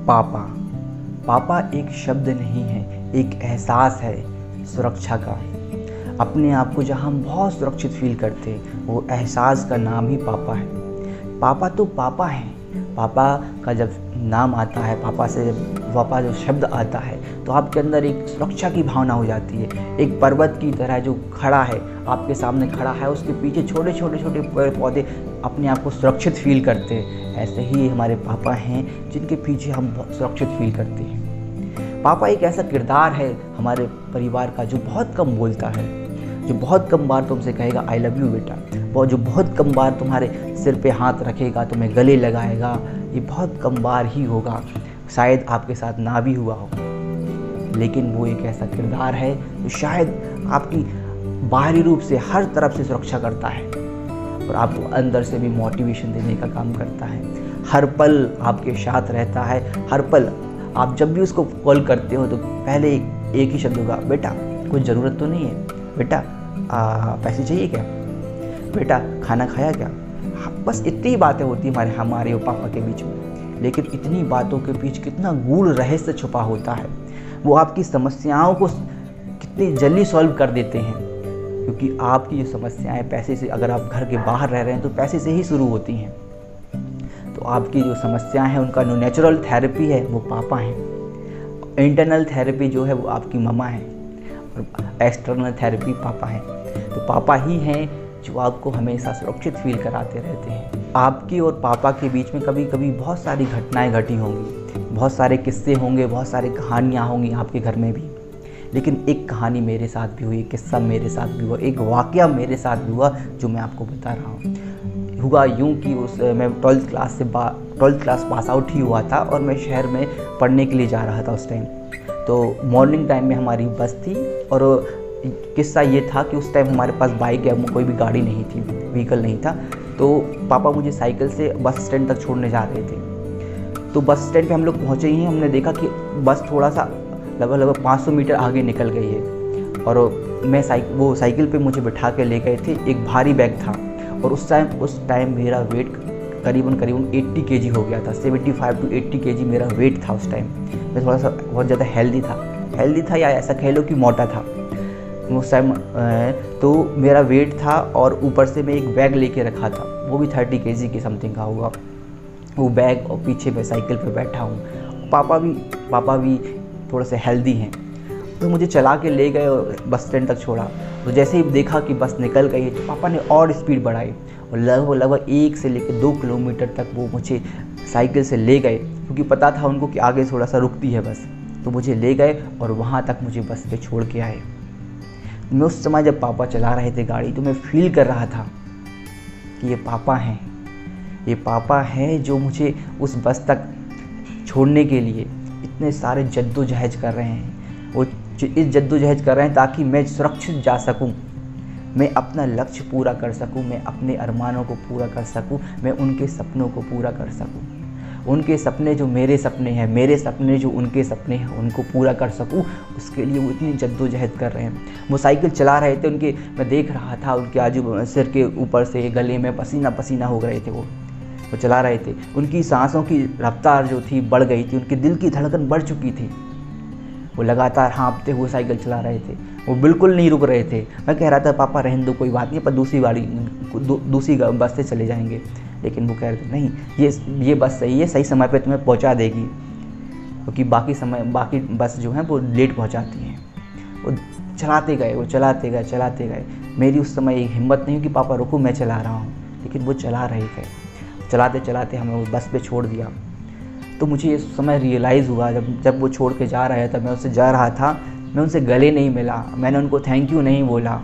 पापा। पापा एक शब्द नहीं है, एक एहसास है सुरक्षा का। अपने आप को जहाँ हम बहुत सुरक्षित फील करते हैं, वो एहसास का नाम ही पापा है। पापा तो पापा हैं। पापा का जब नाम आता है, पापा से जब पापा जो शब्द आता है, तो आपके अंदर एक सुरक्षा की भावना हो जाती है। एक पर्वत की तरह जो खड़ा है, आपके सामने खड़ा है, उसके पीछे छोटे छोटे पेड़ पौधे अपने आप को सुरक्षित फील करते हैं। ऐसे ही हमारे पापा हैं जिनके पीछे हम सुरक्षित फील करते हैं। पापा एक ऐसा किरदार है हमारे परिवार का जो बहुत कम बोलता है, जो बहुत कम बार तुमसे कहेगा आई लव यू बेटा, वो जो बहुत कम बार तुम्हारे सिर पे हाथ रखेगा, तुम्हें गले लगाएगा। ये बहुत कम बार ही होगा, शायद आपके साथ ना भी हुआ हो, लेकिन वो एक ऐसा किरदार है जो शायद आपकी बाहरी रूप से हर तरफ से सुरक्षा करता है और आपको अंदर से भी मोटिवेशन देने का काम करता है। हर पल आपके साथ रहता है। हर पल आप जब भी उसको कॉल करते हो तो पहले एक ही शब्द होगा, बेटा कुछ ज़रूरत तो नहीं है, बेटा पैसे चाहिए क्या, बेटा खाना खाया क्या। बस इतनी ही बातें होती हैं हमारे और पापा के बीच में, लेकिन इतनी बातों के बीच कितना गूढ़ रहस्य छुपा होता है। वो आपकी समस्याओं को कितनी जल्दी सॉल्व कर देते हैं, क्योंकि आपकी जो समस्याएं पैसे से, अगर आप घर के बाहर रह रहे हैं तो पैसे से ही शुरू होती हैं। तो आपकी जो समस्याएं हैं उनका जो नेचुरल थेरेपी है वो पापा हैं। इंटरनल थेरेपी जो है वो आपकी मम्मा है और एक्सटर्नल थेरेपी पापा है। तो पापा ही हैं जो आपको हमेशा सुरक्षित फील कराते रहते हैं। आपकी और पापा के बीच में कभी कभी बहुत सारी घटनाएं घटी होंगी, बहुत सारे किस्से होंगे, बहुत सारी कहानियाँ होंगी आपके घर में भी, लेकिन एक कहानी मेरे साथ भी हुई, एक किस्सा मेरे साथ भी हुआ, एक वाक़या मेरे साथ भी हुआ जो मैं आपको बता रहा हूँ। हुआ यूँ कि मैं 12th क्लास पास आउट ही हुआ था और मैं शहर में पढ़ने के लिए जा रहा था उस टाइम। तो मॉर्निंग टाइम में हमारी बस थी और किस्सा ये था कि उस टाइम हमारे पास बाइक या कोई भी गाड़ी नहीं थी, व्हीकल नहीं था। तो पापा मुझे साइकिल से बस स्टैंड तक छोड़ने जा रहे थे। तो बस स्टैंड पे हम लोग पहुँचे ही, हमने देखा कि बस थोड़ा सा लगभग 500 मीटर आगे निकल गई है और वो साइकिल पे मुझे बिठा के ले गए थे। एक भारी बैग था और उस टाइम मेरा वेट करीबन 80 केजी हो गया था। 75 to 80 केजी मेरा वेट था उस टाइम। मैं थोड़ा सा बहुत ज़्यादा हेल्दी था या ऐसा कह लो कि मोटा था उस टाइम। तो मेरा वेट था और ऊपर से मैं एक बैग लेके रखा था, वो भी 30 केजी के समथिंग का होगा वो बैग, और पीछे मैं साइकिल पे बैठा हूँ। पापा भी थोड़ा सा हेल्दी हैं, तो मुझे चला के ले गए और बस स्टैंड तक छोड़ा। तो जैसे ही देखा कि बस निकल गई है तो पापा ने और स्पीड बढ़ाई और लगभग 1 से लेकर 2 किलोमीटर तक वो मुझे साइकिल से ले गए, क्योंकि पता था उनको कि आगे थोड़ा सा रुकती है बस। तो मुझे ले गए और वहाँ तक मुझे बस पे छोड़ के आए। मैं उस समय जब पापा चला रहे थे गाड़ी, तो मैं फील कर रहा था कि ये पापा हैं जो मुझे उस बस तक छोड़ने के लिए इतने सारे जद्दोजहद कर रहे हैं। वो इस जद्दोजहद कर रहे हैं ताकि मैं सुरक्षित जा सकूं, मैं अपना लक्ष्य पूरा कर सकूं, मैं अपने अरमानों को पूरा कर सकूं, मैं उनके सपनों को पूरा कर सकूं। उनके सपने जो मेरे सपने हैं, मेरे सपने जो उनके सपने हैं, उनको पूरा कर सकूं, उसके लिए वो इतनी जद्दोजहद कर रहे हैं। वो साइकिल चला रहे थे, मैं देख रहा था उनके आजू सिर के ऊपर से गले में पसीना पसीना हो गए थे। वो चला रहे थे, उनकी सांसों की रफ्तार जो थी बढ़ गई थी, उनके दिल की धड़कन बढ़ चुकी थी। वो लगातार हाँफते हुए साइकिल चला रहे थे, वो बिल्कुल नहीं रुक रहे थे। मैं कह रहा था पापा रहने दो, कोई बात नहीं, पर दूसरी बस से चले जाएंगे। लेकिन वो कह रहे थे नहीं, ये बस सही है, सही समय पे तुम्हें पहुंचा देगी, क्योंकि बाकी बस जो है वो लेट पहुंचाती हैं। वो चलाते गए। मेरी उस समय एक हिम्मत नहीं कि पापा रुको, मैं चला रहा हूँ, लेकिन वो चला रहे थे। चलाते हमें वो बस पे छोड़ दिया। तो मुझे इस समय रियलाइज़ हुआ, जब वो छोड़ के जा रहा था, मैं उससे जा रहा था, मैं उनसे गले नहीं मिला, मैंने उनको थैंक यू नहीं बोला,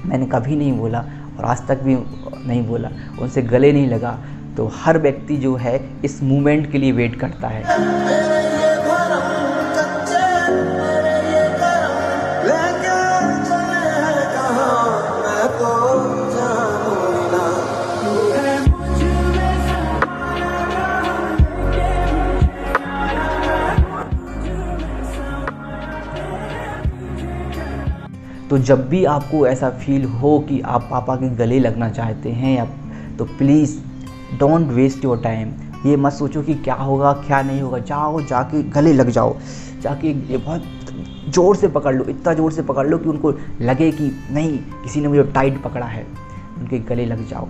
मैंने कभी नहीं बोला और आज तक भी नहीं बोला, उनसे गले नहीं लगा। तो हर व्यक्ति जो है इस मूवमेंट के लिए वेट करता है। तो जब भी आपको ऐसा फील हो कि आप पापा के गले लगना चाहते हैं तो please don't waste your time. ये मत सोचो कि क्या होगा क्या नहीं होगा, जाओ जाके गले लग जाओ, जाके ये बहुत ज़ोर से पकड़ लो, इतना ज़ोर से पकड़ लो कि उनको लगे कि नहीं किसी ने मुझे टाइट पकड़ा है, उनके गले लग जाओ।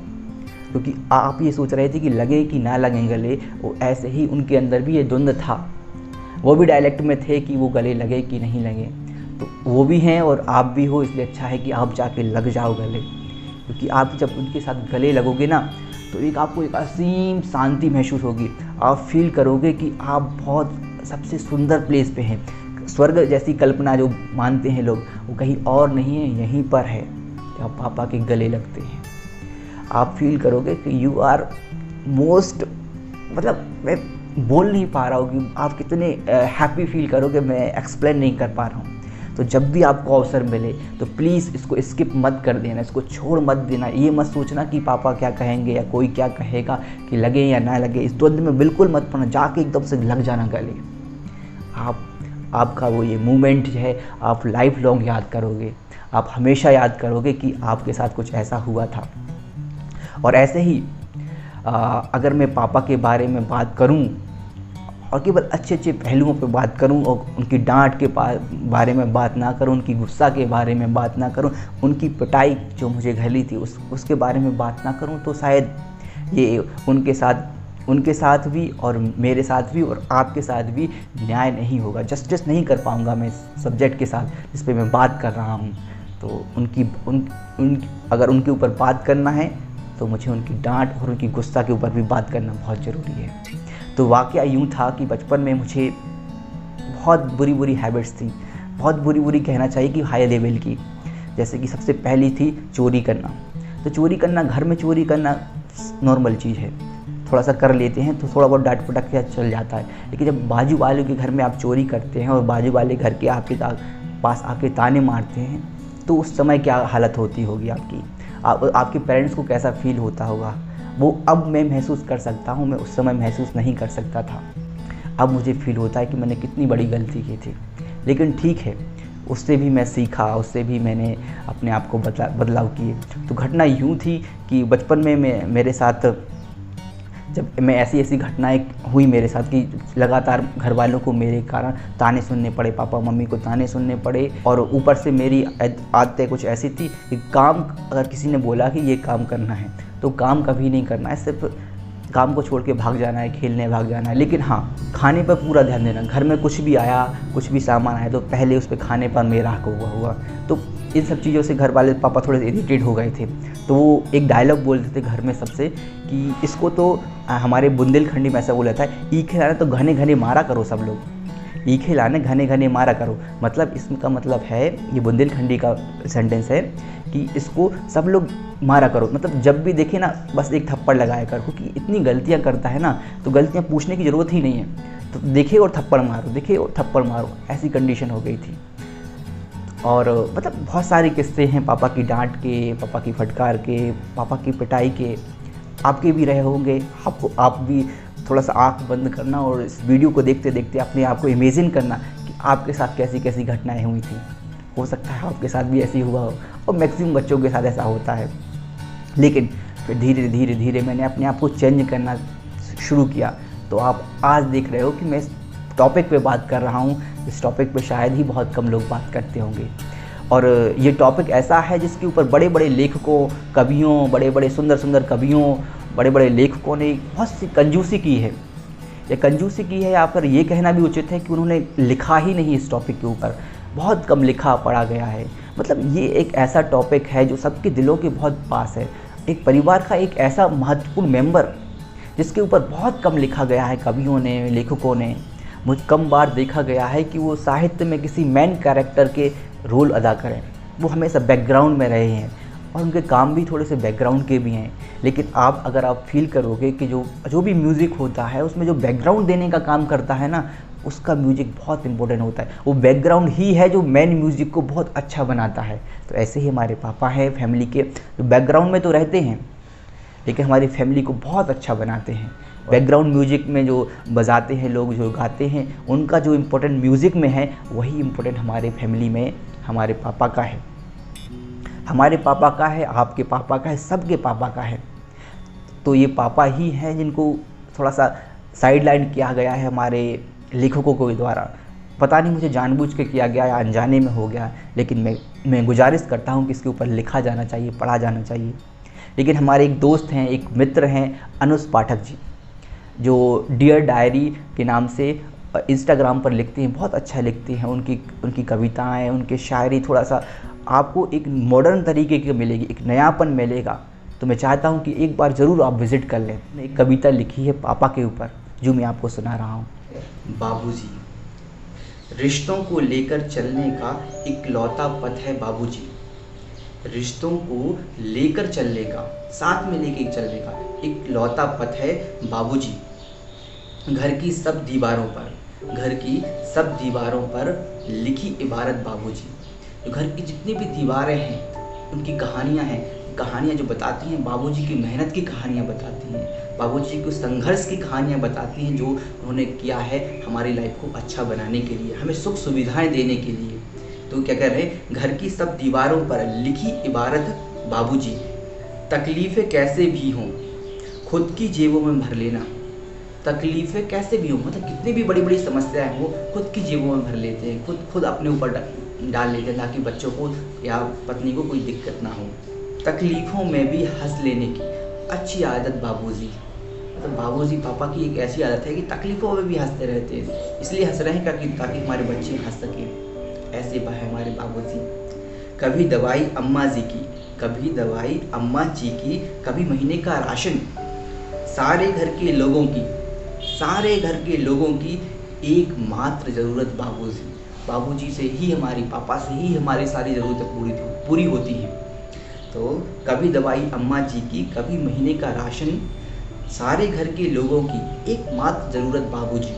क्योंकि आप ये सोच रहे थे कि लगे कि ना लगे गले, वो ऐसे ही उनके अंदर भी ये द्वंद्व था, वो भी डायलेक्ट में थे कि वो गले लगे कि नहीं लगे। तो वो भी हैं और आप भी हो, इसलिए अच्छा है कि आप जाके लग जाओ गले। क्योंकि आप जब उनके साथ गले लगोगे ना तो आपको एक असीम शांति महसूस होगी। आप फील करोगे कि आप बहुत सबसे सुंदर प्लेस पे हैं। स्वर्ग जैसी कल्पना जो मानते हैं लोग, वो कहीं और नहीं है, यहीं पर है कि आप पापा के गले लगते हैं। आप फील करोगे कि यू आर मोस्ट, मतलब मैं बोल नहीं पा रहा हूँ कि आप कितने हैप्पी फील करोगे, मैं एक्सप्लेन नहीं कर पा रहा हूँ। तो जब भी आपको अवसर मिले तो प्लीज़ इसको स्किप मत कर देना, इसको छोड़ मत देना। ये मत सोचना कि पापा क्या कहेंगे या कोई क्या कहेगा, कि लगे या ना लगे, इस द्वंद्व में बिल्कुल मत पड़ना, जाके एकदम से लग जाना गले। आपका वो ये मोमेंट जो है आप लाइफ लॉन्ग याद करोगे, आप हमेशा याद करोगे कि आपके साथ कुछ ऐसा हुआ था। और ऐसे ही अगर मैं पापा के बारे में बात करूं और केवल अच्छे अच्छे पहलुओं पे बात करूं और उनकी डांट के बारे में बात ना करूं, उनकी गुस्सा के बारे में बात ना करूं, उनकी पिटाई जो मुझे घली थी उसके बारे में बात ना करूं, तो शायद ये उनके साथ भी और मेरे साथ भी और आपके साथ भी न्याय नहीं होगा, जस्टिस नहीं कर पाऊँगा मैं सब्जेक्ट के साथ जिस पे मैं बात कर रहा हूँ। तो अगर उनके ऊपर बात करना है तो मुझे उनकी डांट और उनकी गुस्सा के ऊपर भी बात करना बहुत ज़रूरी है। तो वाक़या यूँ था कि बचपन में मुझे बहुत बुरी बुरी हैबिट्स थी, बहुत बुरी बुरी कहना चाहिए कि हाई लेवल की। जैसे कि सबसे पहली थी चोरी करना। तो चोरी करना, घर में चोरी करना नॉर्मल चीज़ है, थोड़ा सा कर लेते हैं तो थोड़ा बहुत डांट पटक के चल जाता है। लेकिन जब बाजू वालों के घर में आप चोरी करते हैं और बाजू वाले घर के आपके पास आके ताने मारते हैं, तो उस समय क्या हालत होती होगी आपके पेरेंट्स को कैसा फील होता होगा, वो अब मैं महसूस कर सकता हूँ, मैं उस समय महसूस नहीं कर सकता था। अब मुझे फील होता है कि मैंने कितनी बड़ी गलती की थी। लेकिन ठीक है, उससे भी मैं सीखा, उससे भी मैंने अपने आप को बदलाव किए। तो घटना यूँ थी कि बचपन में मेरे साथ जब मैं ऐसी घटनाएं हुई मेरे साथ कि लगातार घर वालों को मेरे कारण ताने सुनने पड़े, पापा मम्मी को ताने सुनने पड़े। और ऊपर से मेरी आदतें कुछ ऐसी थी कि काम अगर किसी ने बोला कि ये काम करना है तो काम कभी नहीं करना है, सिर्फ काम को छोड़ के भाग जाना है, खेलने भाग जाना है। लेकिन हाँ, खाने पर पूरा ध्यान देना। घर में कुछ भी आया, कुछ भी सामान आया तो पहले उस पर खाने पर मेरा हक हुआ। तो इन सब चीज़ों से घर वाले पापा थोड़े इरिटेट हो गए थे। तो वो एक डायलॉग बोलते थे घर में सबसे कि इसको तो हमारे बुंदेलखंडी में ऐसा बोला था, ईखे लाने तो घने घने मारा करो सब लोग, ईखे लाने घने घने मारा करो। मतलब इसका मतलब है, ये बुंदेलखंडी का सेंटेंस है कि इसको सब लोग मारा करो। मतलब जब भी देखे ना बस एक थप्पड़ लगाया करो, क्योंकि इतनी गलतियां करता है ना तो गलतियां पूछने की ज़रूरत ही नहीं है, तो देखे और थप्पड़ मारो, देखे और थप्पड़ मारो, ऐसी कंडीशन हो गई थी। और मतलब बहुत सारे किस्से हैं पापा की डांट के, पापा की फटकार के, पापा की पिटाई के, आपके भी रहे होंगे। आप भी थोड़ा सा आँख बंद करना और इस वीडियो को देखते देखते अपने आप को इमेजिन करना कि आपके साथ कैसी कैसी घटनाएं हुई थी। हो सकता है आपके साथ भी ऐसी हुआ हो, और मैक्सिमम बच्चों के साथ ऐसा होता है। लेकिन फिर धीरे धीरे धीरे मैंने अपने आप को चेंज करना शुरू किया। तो आप आज देख रहे हो कि मैं इस टॉपिक पे बात कर रहा हूँ। इस टॉपिक पे शायद ही बहुत कम लोग बात करते होंगे। और ये टॉपिक ऐसा है जिसके ऊपर बड़े बड़े लेखकों, कवियों, बड़े बड़े सुंदर सुंदर कवियों, बड़े बड़े लेखकों ने बहुत सी कंजूसी की है। ये कंजूसी की है या फिर ये कहना भी उचित है कि उन्होंने लिखा ही नहीं इस टॉपिक के ऊपर, बहुत कम लिखा पढ़ा गया है। मतलब ये एक ऐसा टॉपिक है जो सबके दिलों के बहुत पास है। एक परिवार का एक ऐसा महत्वपूर्ण मेंबर जिसके ऊपर बहुत कम लिखा गया है कवियों ने, लेखकों ने। मुझे कम बार देखा गया है कि वो साहित्य में किसी मेन कैरेक्टर के रोल अदा करें। वो हमेशा बैकग्राउंड में रहे हैं और उनके काम भी थोड़े से बैकग्राउंड के भी हैं। लेकिन अगर आप फील करोगे कि जो भी म्यूज़िक होता है उसमें जो बैकग्राउंड देने का काम करता है ना, उसका म्यूज़िक बहुत इंपॉर्टेंट होता है। वो बैकग्राउंड ही है जो मेन म्यूज़िक को बहुत अच्छा बनाता है। तो ऐसे ही हमारे पापा हैं फैमिली के, जो बैकग्राउंड में तो रहते हैं लेकिन हमारी फैमिली को बहुत अच्छा बनाते हैं। बैकग्राउंड म्यूजिक में जो बजाते हैं लोग, जो गाते हैं, उनका जो इम्पोर्टेंट म्यूज़िक में है वही इम्पोर्टेंट हमारे फैमिली में हमारे पापा का है। हमारे पापा का है, आपके पापा का है, सबके पापा का है। तो ये पापा ही हैं जिनको थोड़ा सा साइड लाइन किया गया है हमारे लेखकों के द्वारा। पता नहीं मुझे जानबूझ के किया गया या अनजाने में हो गया, लेकिन मैं गुजारिश करता हूँ कि इसके ऊपर लिखा जाना चाहिए, पढ़ा जाना चाहिए। लेकिन हमारे एक दोस्त हैं, एक मित्र हैं, अनुज पाठक जी, जो डियर डायरी के नाम से इंस्टाग्राम पर लिखते हैं, बहुत अच्छा लिखते हैं। उनकी कविताएं, उनके शायरी थोड़ा सा आपको एक मॉडर्न तरीके की मिलेगी, एक नयापन मिलेगा। तो मैं चाहता हूं कि एक बार ज़रूर आप विज़िट कर लें। एक कविता लिखी है पापा के ऊपर, जो मैं आपको सुना रहा हूँ। बाबूजी, रिश्तों को लेकर चलने का इकलौता पथ है बाबूजी। रिश्तों को लेकर चलने का, साथ में लेके चलने का इकलौता पथ है बाबूजी। घर की सब दीवारों पर लिखी इबारत बाबूजी। तो घर की जितनी भी दीवारें हैं, उनकी कहानियाँ हैं, कहानियाँ जो बताती हैं बाबूजी की मेहनत की कहानियाँ बताती हैं, बाबूजी को संघर्ष की कहानियाँ बताती हैं, जो उन्होंने किया है हमारी लाइफ को अच्छा बनाने के लिए, हमें सुख सुविधाएं देने के लिए। तो क्या कह रहे हैं, घर की सब दीवारों पर लिखी इबारत बाबूजी। तकलीफ़ें कैसे भी हों खुद की जेबों में भर लेना। तकलीफ़ें कैसे भी हों, मतलब कितनी भी बड़ी बड़ी समस्याएं हो, खुद की जेबों में भर लेते हैं, खुद अपने ऊपर डाल लेते हैं, ताकि बच्चों को या पत्नी को कोई दिक्कत ना हो। तकलीफ़ों में भी हंस लेने की अच्छी आदत बाबूजी। मतलब बाबूजी, पापा की एक ऐसी आदत है कि तकलीफ़ों में भी हंसते रहते हैं। इसलिए हंस रहे हैं ताकि हमारे बच्चे हंस सकें। ऐसे है हमारे बाबूजी। कभी दवाई अम्मा जी की, कभी महीने का राशन, सारे घर के लोगों की एकमात्र ज़रूरत बाबूजी। बाबूजी से ही पापा से ही हमारी सारी ज़रूरतें पूरी होती हैं। तो कभी दवाई अम्मा जी की, कभी महीने का राशन, सारे घर के लोगों की एकमात्र ज़रूरत बाबूजी।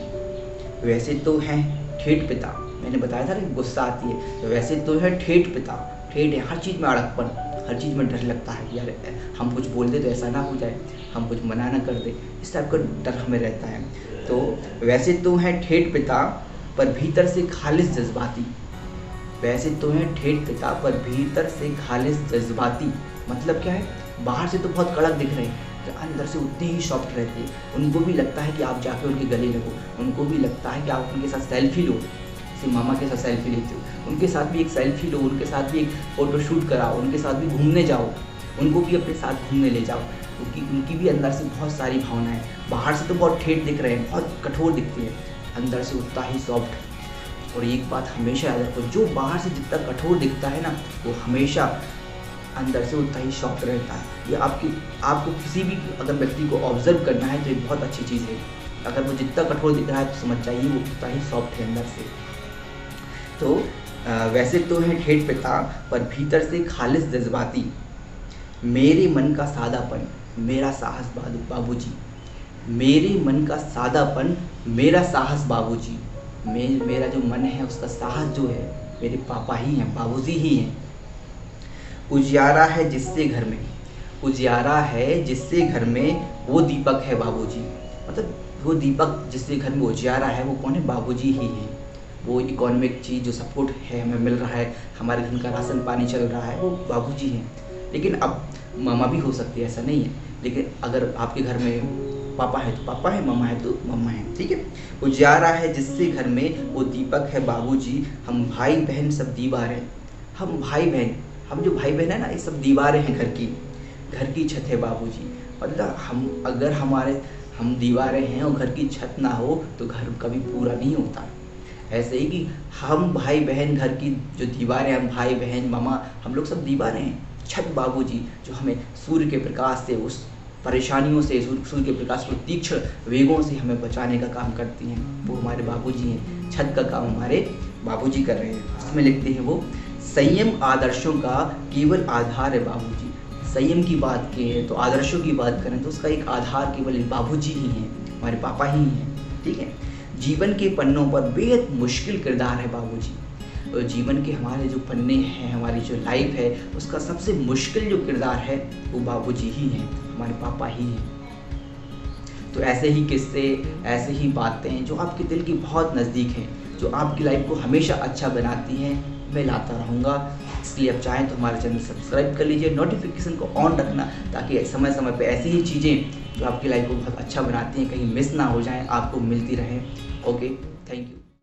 वैसे तो हैं ठेठ पिता, मैंने बताया था ना गुस्सा आती है, तो वैसे तो है ठेठ पिता, ठेठ है, हर चीज़ में अड़कपन, हर चीज़ में डर लगता है कि यार हम कुछ बोल दे तो ऐसा ना हो जाए, हम कुछ मना ना कर दे, इस टाइप का डर हमें रहता है। तो वैसे तो है ठेठ पिता पर भीतर से खालिस जज्बाती। वैसे तो हैं ठेठ पिता पर भीतर से खालिस जज्बाती। मतलब क्या है, बाहर से तो बहुत कड़क दिख रहे हैं, अंदर से उतने ही सॉफ्ट रहते हैं। उनको भी लगता है कि आप जाके उनके गले लगो, उनको भी लगता है कि आप उनके साथ सेल्फी लो, जैसे मामा के साथ सेल्फी लेते हो, उनके साथ भी एक सेल्फी लो, उनके साथ भी एक फ़ोटो शूट कराओ, उनके साथ भी घूमने जाओ, उनको भी अपने साथ घूमने ले जाओ, क्योंकि उनकी भी अंदर से बहुत सारी भावनाएं। बाहर से तो बहुत ठेठ दिख रहे हैं, बहुत कठोर दिखते हैं, अंदर से उतना ही सॉफ्ट। और एक बात हमेशा याद रखो, जो बाहर से जितना कठोर दिखता है ना, वो हमेशा अंदर से उतना ही सॉफ्ट रहता है। ये आपको किसी भी अगर व्यक्ति को ऑब्जर्व करना है तो ये बहुत अच्छी चीज़ है। अगर वो जितना कठोर दिख रहा है तो समझ जाइए वो उतना ही सॉफ्ट है अंदर से। तो वैसे तो है ठेठ पिता पर भीतर से खालिस जज्बाती। मेरे मन का सादापन मेरा साहस बाबूजी। मेरे मन का सादापन मेरा साहस बाबूजी। मेरा जो मन है उसका साहस जो है मेरे पापा ही हैं, बाबूजी ही हैं। उजियारा है जिससे घर में वो दीपक है बाबूजी। मतलब वो दीपक जिससे घर में उजियारा है वो कौन है, बाबूजी ही हैं। वो इकोनॉमिक चीज़ जो सपोर्ट है हमें मिल रहा है, हमारे घर का राशन पानी चल रहा है, वो बाबूजी हैं। लेकिन अब मामा भी हो सकती है, ऐसा नहीं है। लेकिन अगर आपके घर में पापा है तो पापा है, मामा है तो मामा है, ठीक है। उजियारा है जिससे घर में वो दीपक है बाबूजी। हम भाई बहन सब दीवारें, हम जो भाई बहन है ना, ये सब दीवारें हैं घर की छत है बाबूजी। मतलब हम दीवारें हैं और घर की छत ना हो तो घर कभी पूरा नहीं होता। ऐसे ही कि हम भाई बहन, घर की जो दीवारें, हम भाई बहन मामा, हम लोग सब दीवारें हैं। छत बाबूजी जो हमें सूर्य के प्रकाश से, उस परेशानियों से, सूर्य के प्रकाश को तीक्ष्ण वेगों से हमें बचाने का काम करती हैं, वो हमारे बाबूजी हैं। छत का काम हमारे बाबूजी कर रहे हैं। उसमें लिखते हैं वो, संयम आदर्शों का केवल आधार है बाबूजी। संयम की बात करें तो, आदर्शों की बात करें तो उसका एक आधार केवल बाबूजी ही हैं, हमारे पापा ही हैं, ठीक है। जीवन के पन्नों पर बेहद मुश्किल किरदार है बाबूजी। और जीवन के हमारे जो पन्ने हैं, हमारी जो लाइफ है, उसका सबसे मुश्किल जो किरदार है वो बाबूजी ही हैं, हमारे पापा ही हैं। तो ऐसे ही किस्से, ऐसे ही बातें जो आपके दिल की बहुत नज़दीक हैं, जो आपकी लाइफ को हमेशा अच्छा बनाती हैं, मैं लाता रहूँगा। इसलिए आप चाहें तो हमारे चैनल सब्सक्राइब कर लीजिए, नोटिफिकेशन को ऑन रखना, ताकि समय समय पे ऐसी ही चीज़ें जो आपकी लाइफ को बहुत अच्छा बनाती हैं, कहीं मिस ना हो जाएं, आपको मिलती रहें। Okay, thank you.